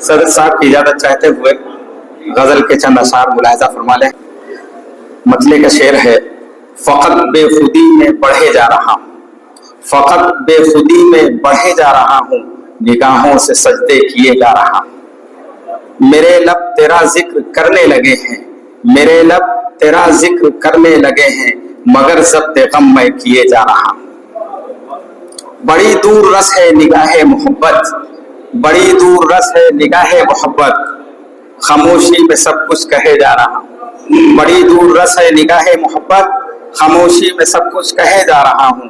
صدر صاحب کی اجازت چاہتے ہوئے غزل کے چند اشعار ملاحظہ فرما لیں۔ مطلع کا شعر ہے: فقط بے خودی میں بڑھے جا رہا ہوں، فقط بے خودی میں بڑھے جا رہا ہوں، نگاہوں سے سجدے کیے جا رہا ہوں۔ میرے لب تیرا ذکر کرنے لگے ہیں، میرے لب تیرا ذکر کرنے لگے ہیں، مگر ضبط غم میں کیے جا رہا ہوں۔ بڑی دور رس ہے نگاہ محبت، بڑی دور رس ہے نگاہ محبت، خاموشی میں سب کچھ کہے جا رہا ہوں۔ بڑی دور رس ہے نگاہ محبت، خاموشی میں سب کچھ کہے جا رہا ہوں۔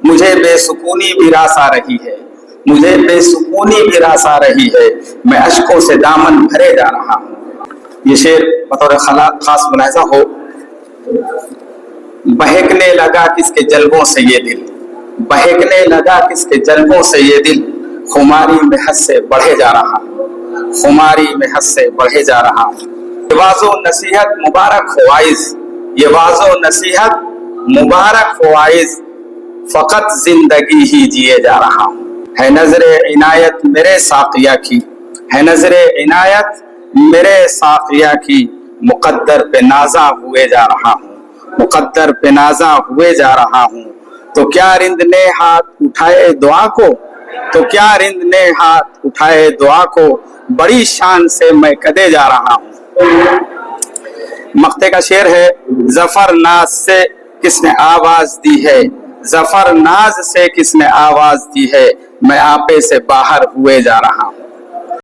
مجھے بے سکونی بھی راس آ رہی ہے، مجھے بے سکونی بھی راس آ رہی ہے، میں اشکوں سے دامن بھرے جا رہا ہوں۔ یہ شعر بطور خاص ملاحظہ ہو: بہکنے لگا کس کے جلووں سے یہ دل، بہکنے لگا کس کے جلووں سے یہ دل، خماری میں حد سے بڑھے جا رہا ہوں، خماری میں حد سے بڑھے جا رہا ہوں۔ یہ واعظ و نصیحت مبارک ہو عائز، یہ واعظ و نصیحت مبارک ہو عائز، فقط زندگی ہی جیے جا رہا ہوں۔ ہے نظر عنایت میرے ساقیہ کی، ہے نظر عنایت میرے ساقیہ کی، مقدر پہ نازاں ہوئے جا رہا ہوں، مقدر پہ نازاں ہوئے جا رہا ہوں۔ تو کیا رند نے ہاتھ اٹھائے دعا کو، تو کیا رند نے ہاتھ اٹھائے دعا کو، بڑی شان سے میں کدے جا رہا ہوں۔ مقطع کا شعر ہے: ظفر ناز سے کس نے آواز دی ہے، ظفر ناز سے کس نے آواز دی ہے، میں آپے سے باہر ہوئے جا رہا ہوں۔